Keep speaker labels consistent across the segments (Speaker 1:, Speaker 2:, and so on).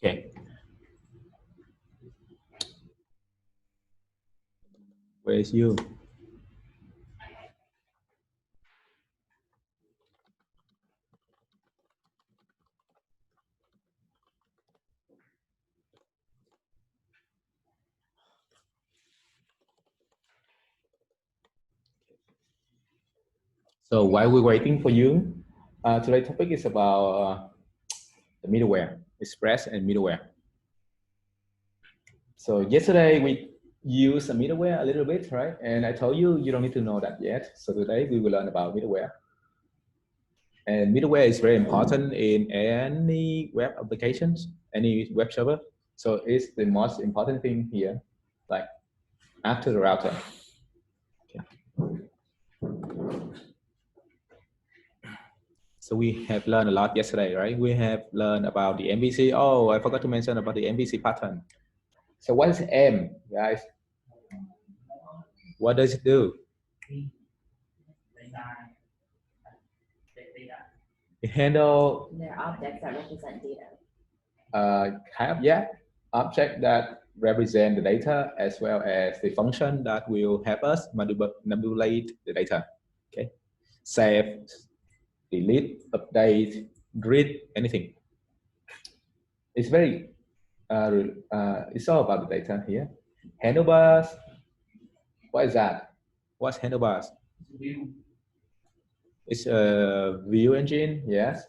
Speaker 1: Okay. Where is you? So while we're waiting for you, today's topic is about the middleware, Express and middleware. So yesterday we used a middleware a little bit, right? And I told you you don't need to know that yet. So today we will learn about middleware. And middleware is very important in any web applications, any web server. So it's the most important thing here, like after the router. Okay. So we have learned a lot yesterday, right? We have learned about the MVC. Oh, I forgot to mention about the MVC pattern. So what is M, guys? What does it do? It handle
Speaker 2: They're objects that represent data.
Speaker 1: Object that represent the data as well as the function that will help us manipulate the data. Okay, save, delete, update, read, anything. It's very it's all about the data here. Handlebars. What is that? What's handlebars? It's a view engine. Yes.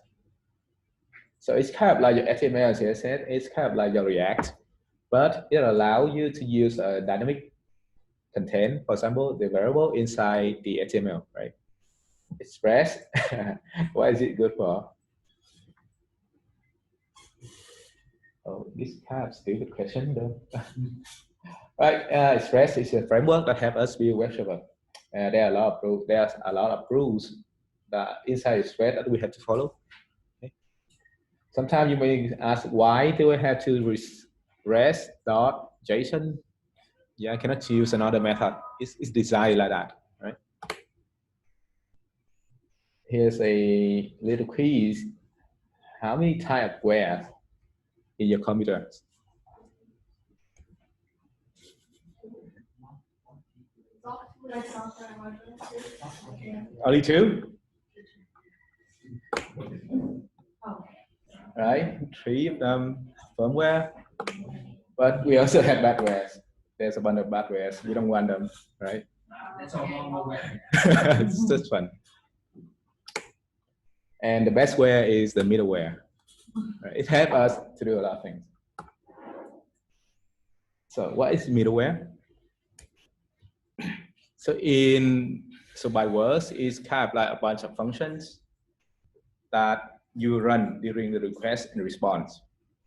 Speaker 1: So it's kind of like your HTML, CSS. It's kind of like your React, but it allows you to use a dynamic content. For example, the variable inside the HTML, right? Express. What is it good for? Oh, this kind of stupid question though. Right, Express is a framework that helps us build web server. There are a lot of rules. There's a lot of rules that inside Express that we have to follow. Okay. Sometimes you may ask, why do I have to rest.json? Yeah, I cannot use another method. It's designed like that, right? Here's a little quiz. How many types of wares in your computer? Only two? Right? 3 of them firmware. But we also have badwares. There's a bunch of badwares. We don't want them, right? It's just fun. And the bestware is the middleware. Right? It helps us to do a lot of things. So what is middleware? So by words, it's kind of like a bunch of functions that you run during the request and response.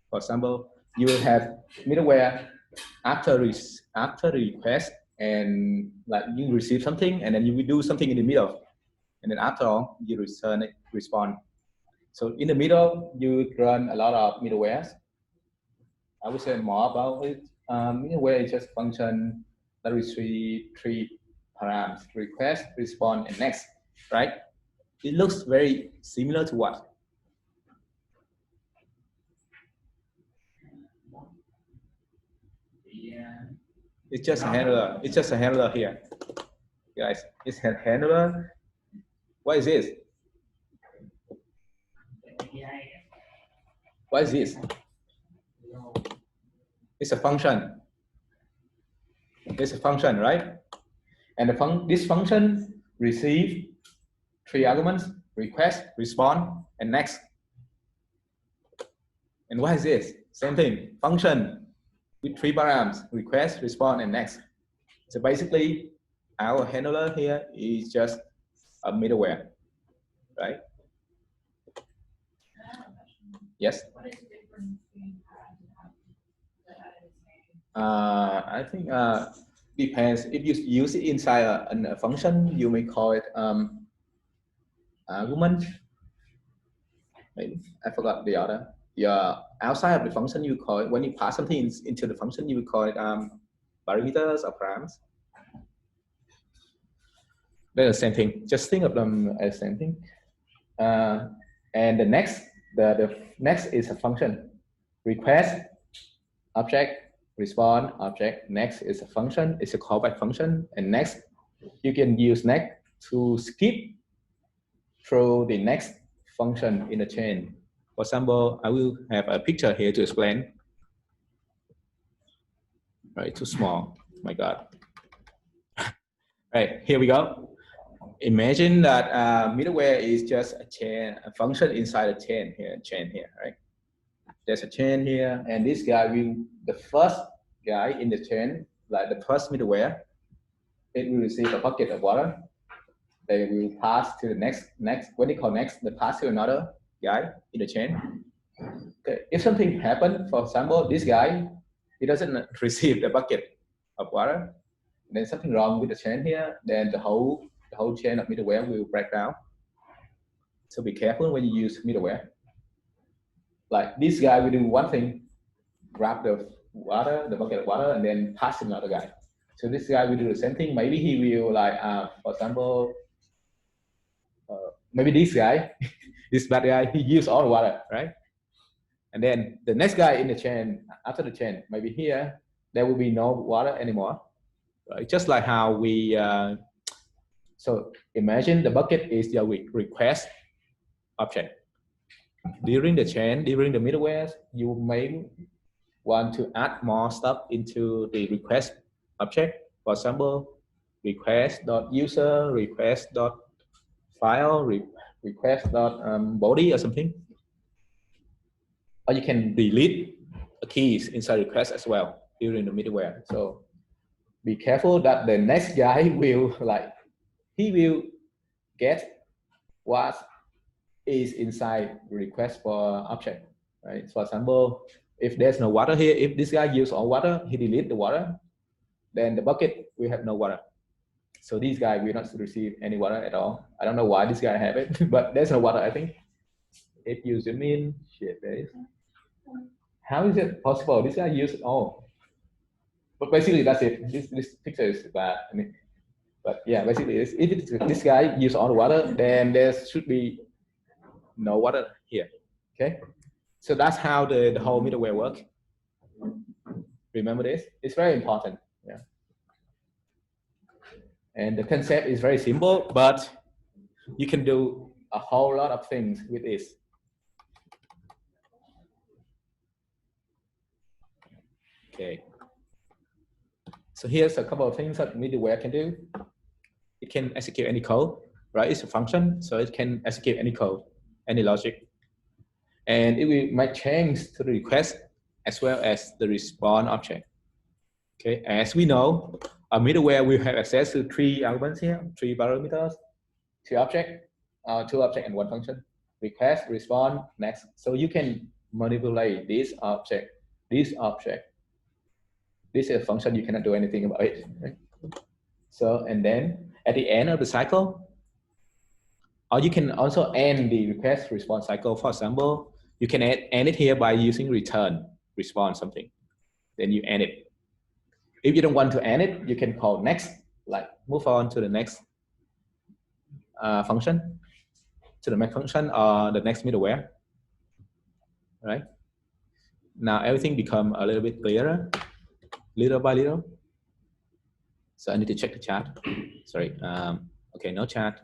Speaker 1: For example, you will have middleware after the request, and like you receive something, and then you will do something in the middle, and then after all, you return it, respond. So in the middle, you run a lot of middlewares. I would say more about it. Middleware is just function that retrieve three params: request, respond, and next. Right? It looks very similar to what? It's just a handler. It's just a handler here, guys. It's a handler. What is this? What is this? It's a function. It's a function, right? And this function receive 3 arguments: request, respond, and next. And what is this? Same thing. Function with 3 params: request, respond, and next. So basically, our handler here is just a middleware, right? Yes. I think depends. If you use it inside a function, you may call it argument. Maybe I forgot the other. Outside of the function, you call it, when you pass something into the function, you would call it parameters or params. They're the same thing. Just think of them as same thing. And the next is a function. request object, respond object. Next is a function. It's a callback function, and next you can use next to skip through the next function in the chain. For example, I will have a picture here to explain. Right, too small. My God. Right, here we go. Imagine that middleware is just a chain, a function inside a chain here, right? There's a chain here, and this guy will, the first guy in the chain, like the first middleware, it will receive a bucket of water. They will pass to the next, when they call next, they pass to another guy in the chain. Okay. If something happened, for example, this guy, he doesn't receive the bucket of water, then something wrong with the chain here, then the whole chain of middleware will break down. So be careful when you use middleware. Like this guy will do one thing, grab the water, the bucket of water, and then pass to another guy. So this guy will do the same thing. Maybe he will like, for example, maybe this guy, this bad guy, he used all the water, right? And then the next guy in the chain, after the chain, maybe here, there will be no water anymore. Right? Just like how we, so imagine the bucket is your request object. During the chain, during the middleware, you may want to add more stuff into the request object. For example, request.user, request.file, request.body or something. Or you can delete keys inside request as well during the middleware. So be careful that the next guy will he will get what is inside the request for object, right? For example, if there's no water here, if this guy uses all water, he delete the water, then the bucket will have no water. So this guy will not receive any water at all. I don't know why this guy have it, but there's no water, I think. If you zoom in, shit, there is. How is it possible? This guy used it all. But basically, that's it. This picture is bad. I mean, but yeah, basically, if this guy used all the water, then there should be no water here. Okay, so that's how the whole middleware works. Remember this? It's very important. Yeah, and the concept is very simple, but you can do a whole lot of things with this. Okay. So here's a couple of things that middleware can do. It can execute any code, right? It's a function, so it can execute any code, any logic. And it will make change to the request as well as the response object. Okay, as we know, a middleware will have access to 3 arguments here, 3 parameters, 2 objects and 1 function. Request, response, next. So you can manipulate this object. This is a function, you cannot do anything about it. Right? So, and then at the end of the cycle, or you can also end the request response cycle. For example, you can end it here by using return response something. Then you end it. If you don't want to end it, you can call next, like move on to the next function, to the next function or the next middleware. Right? Now everything become a little bit clearer, little by little. So I need to check the chat. Sorry. Okay, no chat.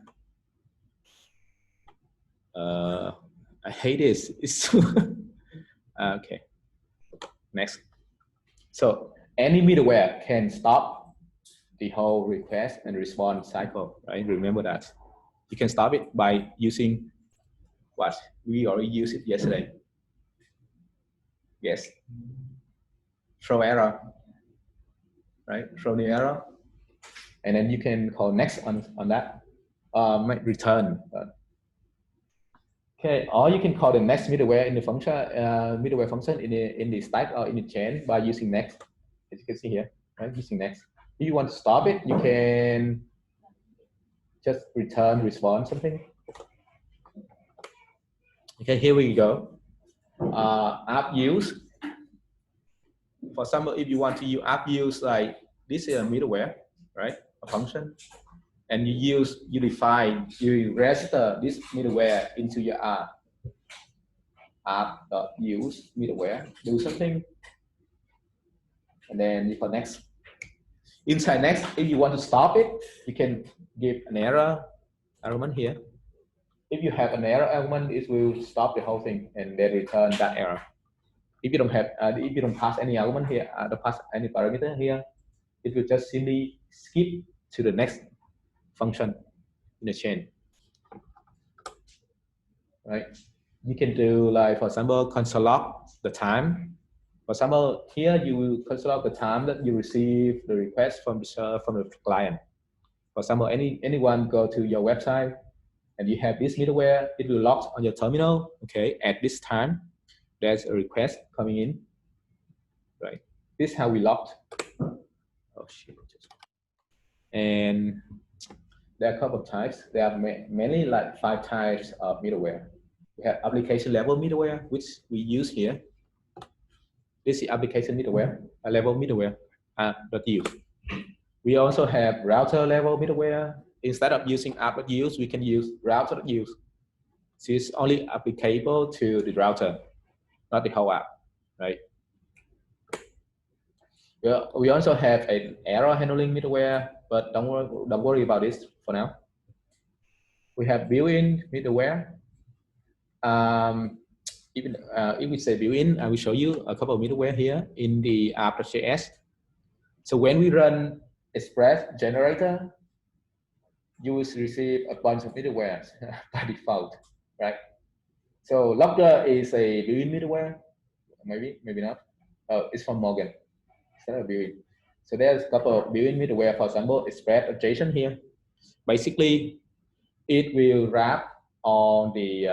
Speaker 1: I hate this. It's okay. Next. So any middleware can stop the whole request and response cycle, right? Remember that. You can stop it by using what we already used it yesterday. Yes. Throw error, right? Throw the error, and then you can call next on that. Return. Okay, or you can call the next middleware in the function, middleware function in the stack or in the chain by using next. As you can see here, right? Using next. If you want to stop it, you can just return response something. Okay, here we go. App use. For example, if you want to use app use, like this is a middleware, right? A function. And you register this middleware into your app. app.use middleware, do something, and then you call next. Inside next, if you want to stop it, you can give an error argument here. If you have an error argument, it will stop the whole thing and then return that error. If you don't have, if you don't pass any argument here, don't pass any parameter here, it will just simply skip to the next function in the chain. Right? You can do like, for example, console log the time. For example, here you will console log the time that you receive the request from the client. For example, anyone go to your website and you have this middleware, it will log on your terminal. Okay, at this time, there's a request coming in. Right, this is how we logged. Oh shit! And there are a couple of types. There are mainly like 5 types of middleware. We have application level middleware, which we use here. This is application middleware, level middleware, .use. We also have router level middleware. Instead of using app.use, we can use router.use. So it's only applicable to the router, not the whole app, right? We also have an error handling middleware, but don't worry about this for now. We have built-in middleware. If we say built-in, I will show you a couple of middleware here in the app.js. So when we run Express generator, you will receive a bunch of middleware by default, right? So Logger is a built-in middleware, maybe not. Oh, it's from Morgan. It's not a built-in. So there's a couple of built-in middleware. For example, Express adjacent here. Basically, it will wrap on the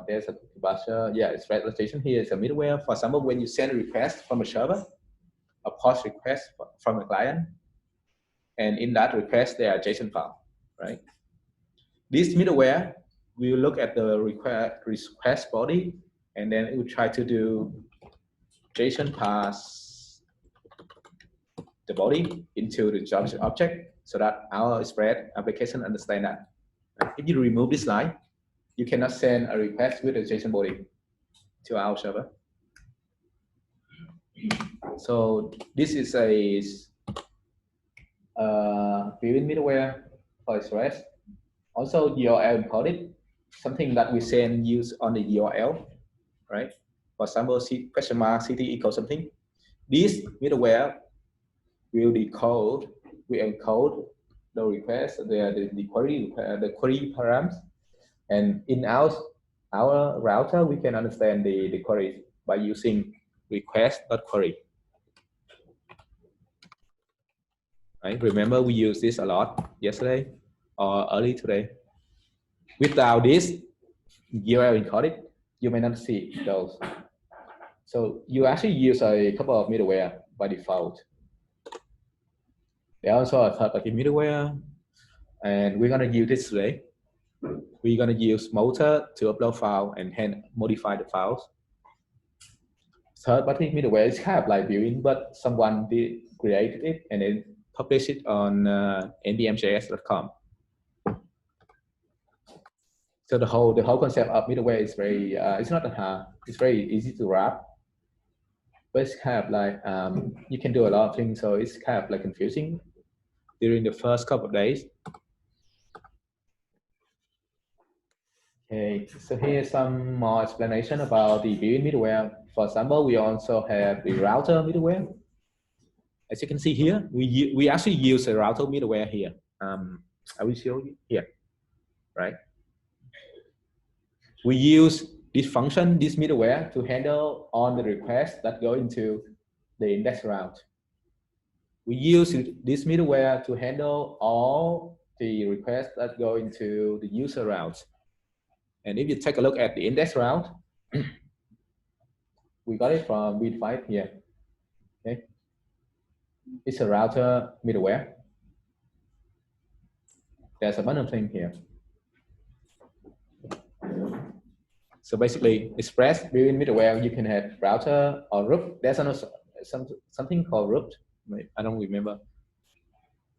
Speaker 1: there's a basher. Yeah, Express adjacent here is a middleware. For example, when you send a request from a server, a post request from a client, and in that request there are JSON file, right? This middleware will look at the request body, and then it will try to do JSON pass the body into the JavaScript object so that our Express application understand that. If you remove this line, you cannot send a request with a JSON body to our server. So this is a built-in middleware for Express. Also URL encoded, something that we send use on the URL, right? For example, question mark city equals something. This middleware will encode the request, the query params, and in our router we can understand the query by using request.query. Right? Remember, we used this a lot yesterday or early today. Without this URL encoded, you may not see those. So you actually use a couple of middleware by default. There are also a third-party middleware, and we're gonna use this today. We're gonna use Motor to upload file and then modify the files. Third-party middleware is kind of like built-in, but someone did create it and then publish it on npmjs.com. So the whole concept of middleware is very it's not that hard. It's very easy to wrap, but it's kind of like you can do a lot of things. So it's kind of like confusing during the first couple of days. Okay, so here's some more explanation about the built-in middleware. For example, we also have the router middleware. As you can see here, we actually use a router middleware here. I will show you here, right? We use this function, this middleware, to handle all the requests that go into the index route. We use this middleware to handle all the requests that go into the user route. And if you take a look at the index route, we got it from V5 here. Okay, it's a router middleware. There's a bunch of things here. So basically, Express built-in middleware, you can have router or root. There's also something called root. I don't remember.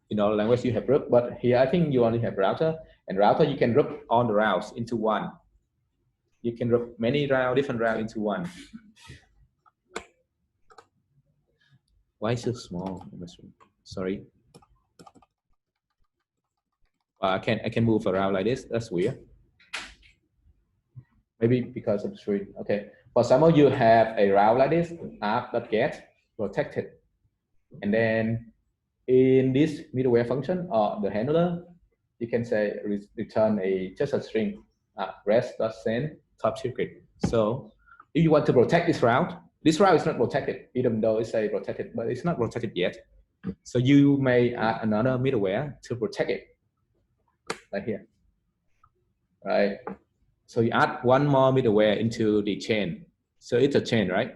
Speaker 1: In all languages, you have root, but here I think you only have router. And router, you can root all the routes into one. you can group many different routes into one. Why so small? Sorry. I can move around like this. That's weird. Maybe because of the string. Okay. For example, you have a route like this, app.get protected, and then in this middleware function or the handler, you can say return just a string, rest.send top secret. So if you want to protect this route is not protected, even though it's a protected, but it's not protected yet. So you may add another middleware to protect it, like here, right? So you add one more middleware into the chain. So it's a chain, right?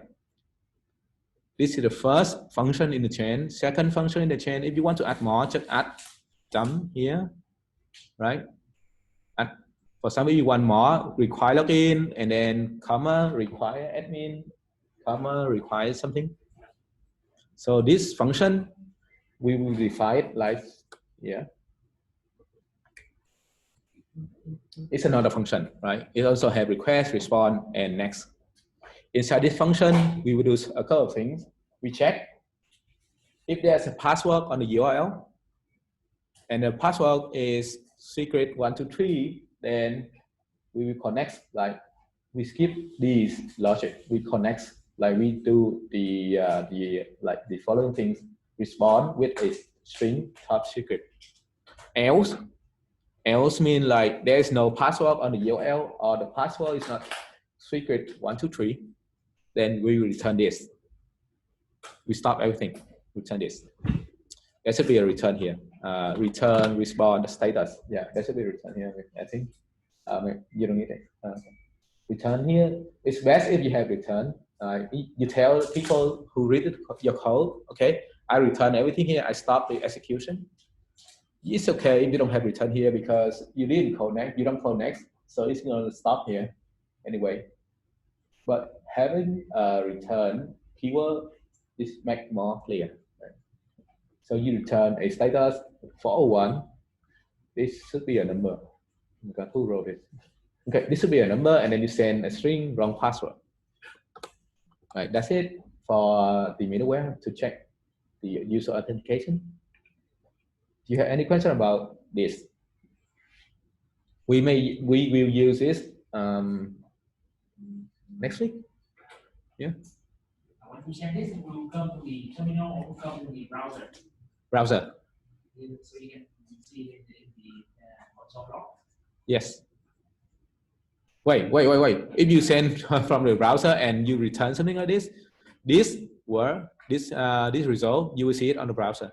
Speaker 1: This is the first function in the chain. Second function in the chain. If you want to add more, just add dump here, right? And for example, you want more, require login, and then comma require admin, comma require something. So this function we will define it like it's another function, right? It also have request, response, and next. Inside this function, we will do a couple of things. We check if there's a password on the URL, and the password is secret 123, then we will connect, like we skip these logic. We connect, like we do the following things: respond with a string top secret. Else mean like there is no password on the URL, or the password is not secret 123. Then we return this. We stop everything. Return this. There should be a return here. Return, respond, status. Yeah, there should be a return here. I think you don't need it. Return here. It's best if you have return. You tell people who read your code, okay, I return everything here. I stop the execution. It's okay if you don't have return here because you didn't code next. You don't code next, so it's going to stop here anyway. But having a return keyword is make more clear. Right? So you return a status 401. This should be a number. Who wrote it? Okay, this should be a number, and then you send a string wrong password. Right, that's it for the middleware to check the user authentication. Do you have any question about this? We will use this next week. Yeah.
Speaker 3: When we send this, it will come to the terminal or will come to the browser.
Speaker 1: Browser.
Speaker 3: So you can see it in the console log.
Speaker 1: Yes. Wait. If you send from the browser and you return something like this, this result, you will see it on the browser.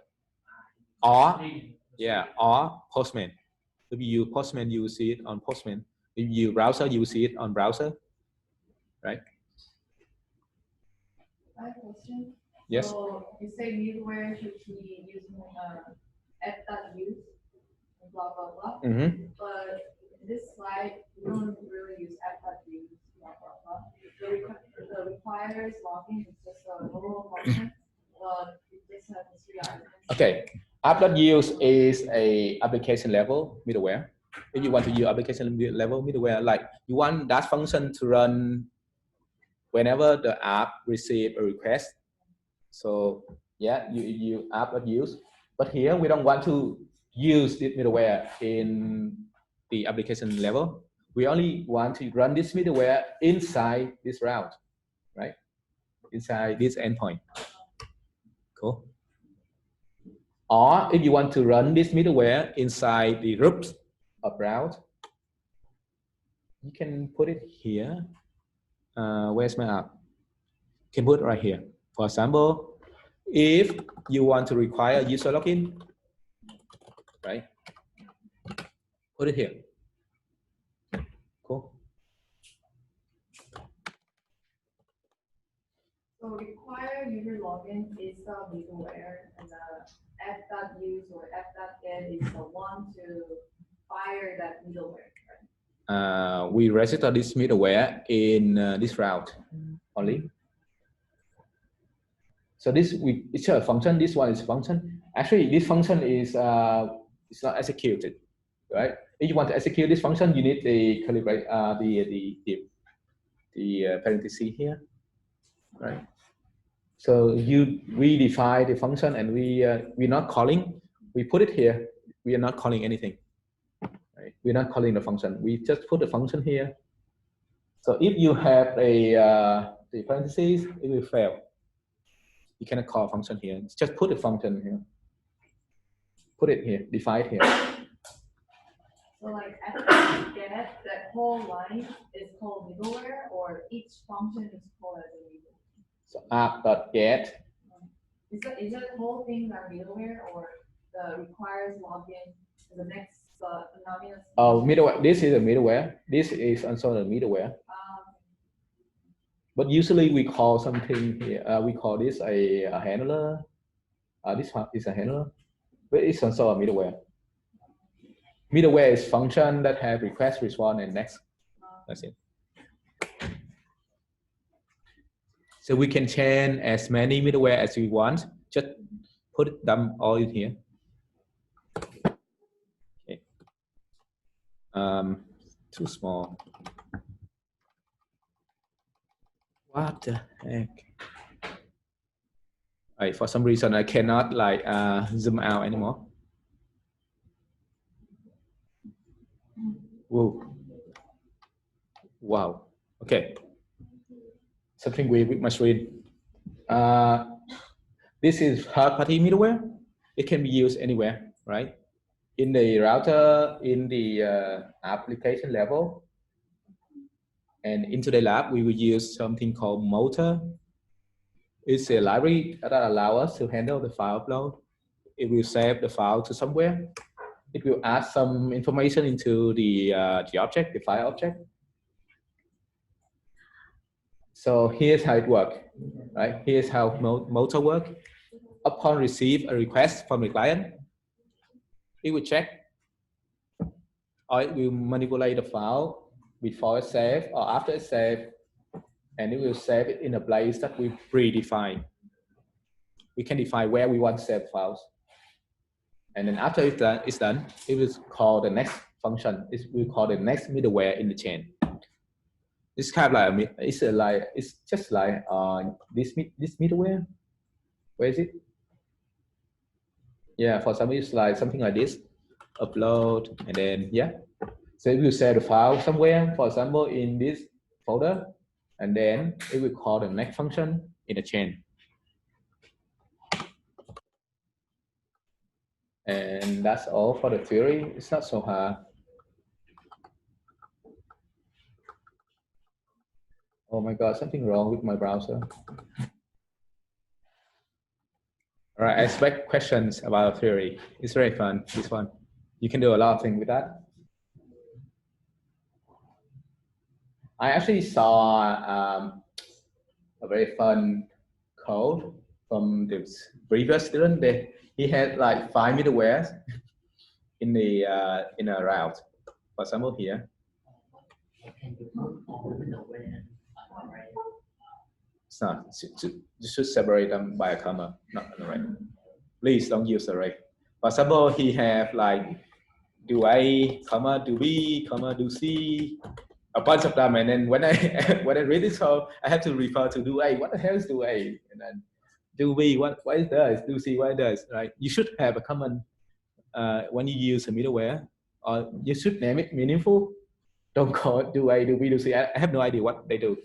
Speaker 1: Or Postman. If you use Postman, you will see it on Postman. If you use browser, you will see it on browser. Right?
Speaker 4: I have a question.
Speaker 1: Yes.
Speaker 4: So you say middleware should be using app.use and blah blah blah.
Speaker 1: Mm-hmm.
Speaker 4: But in this slide, we don't really use app.use blah blah blah. The requires login is just a normal function, but it just has three items.
Speaker 1: Okay. App.use is a application level middleware. If you want to use application level middleware, like you want that function to run whenever the app receive a request. So yeah, you app.use. But here we don't want to use this middleware in the application level. We only want to run this middleware inside this route, right? Inside this endpoint. Cool. Or if you want to run this middleware inside the groups of route, you can put it here. Where's my app? You can put it right here. For example, if you want to require user login, right? Put it here. Cool.
Speaker 4: So require user login is the middleware, and the app.use or app.get is the one to fire that middleware. Right?
Speaker 1: We register this middleware in this route only. So it's a function. This one is a function. Actually, this function is it's not executed, right? If you want to execute this function, you need the parenthesis here, right? So we define the function and we're not calling. We put it here. We are not calling anything. Right? We're not calling the function. We just put the function here. So if you have the parentheses, it will fail. You cannot call a function here. Just put the function here. Put it here. Define it here.
Speaker 4: So like after get that whole line is called middleware, or each function is called as a middleware?
Speaker 1: So app.get.
Speaker 4: Is that whole thing are middleware, or the requires login to the next anonymous?
Speaker 1: Oh, middleware. This is a middleware. This is also a middleware. But usually we call something here. We call this a handler. This one is a handler, but it's also a middleware. Middleware is function that have request, response, and next. That's it. So we can change as many middleware as we want. Just put them all in here. Okay. Too small. What the heck? Right, for some reason I cannot like zoom out anymore. Whoa. Wow. Okay. Something weird with my screen. This is third-party middleware. It can be used anywhere, right? In the router, in the application level, and into the lab, we will use something called motor. It's a library that allows us to handle the file upload. It will save the file to somewhere. It will add some information into the object, the file object. So here's how it works, right? Here's how motor works. Upon receive a request from the client, it will check, or it will manipulate the file before it's saved or after it's saved, and it will save it in a place that we predefine. We can define where we want to save files. And then after it's done, it will call the next function. It will call the next middleware in the chain. It's kind of like it's just like this middleware. Where is it? Yeah, for some it's like something like this. Upload and then yeah. So it will save the file somewhere, for example, in this folder, and then it will call the next function in the chain. And that's all for the theory. It's not so hard. Oh my God, something wrong with my browser. All right, I expect questions about theory. It's very fun, this one. You can do a lot of things with that. I actually saw a very fun code from the previous student. He had like 5 middlewares in a route. For example, here. It's not. You should separate them by a comma, not an array. Please don't use array. For example, he have like do A, comma, do B, comma, do C, a bunch of them, and then when I read this code, I have to refer to do A. What the hell is do A? And then do B. What it does? Do C. What it does? Right? You should have a common when you use a middleware, or you should name it meaningful. Don't call it do A, do B, do C. I have no idea what they do.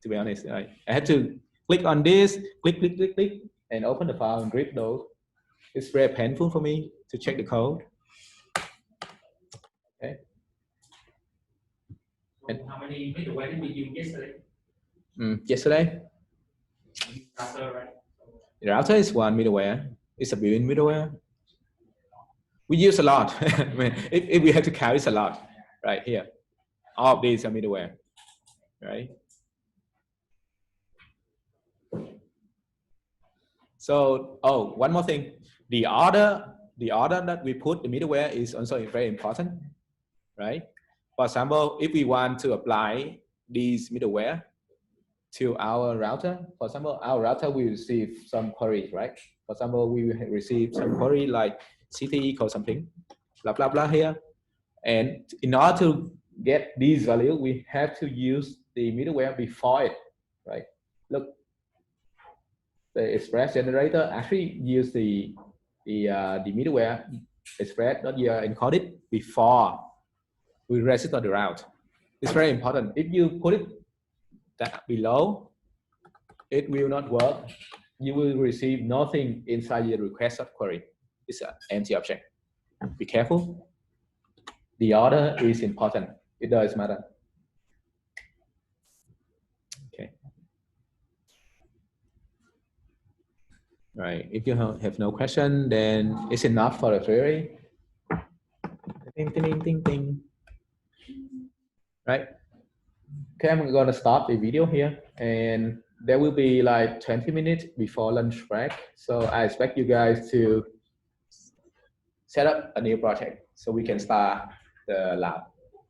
Speaker 1: To be honest, right? I have to click on this, click, and open the file and read those. It's very painful for me to check the code. Okay.
Speaker 3: So how many middleware did we use yesterday?
Speaker 1: Yesterday?
Speaker 3: Router, right?
Speaker 1: The router is one middleware. It's a built-in middleware. We use a lot. I mean, if we have to count, it's a lot. Right here. All of these are middleware. Right? So, oh, one more thing. The order that we put the middleware is also very important, right? For example, if we want to apply these middleware to our router, for example, our router will receive some queries, right? For example, we will receive some query like CT equals something, blah here. And in order to get these values, we have to use the middleware before it, right? Look, the express generator actually use the middleware express.encoded before we register the route. It's very important. If you put it that below, it will not work. You will receive nothing inside your request subquery. It's an empty object. Be careful. The order is important. It does matter. Okay. Right. If you have no question, then it's enough for the theory. Ding, ding, ding, ding, ding. Right. Okay, I'm gonna stop the video here, and there will be like 20 minutes before lunch break. So I expect you guys to set up a new project so we can start the lab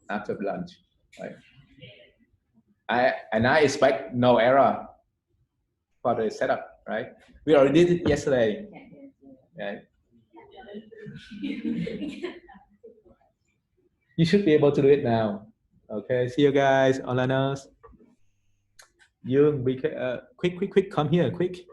Speaker 1: after lunch. Right. I expect no error for the setup. Right. We already did it yesterday. Right. You should be able to do it now. Okay, see you guys, all learners. You quick, come here, quick.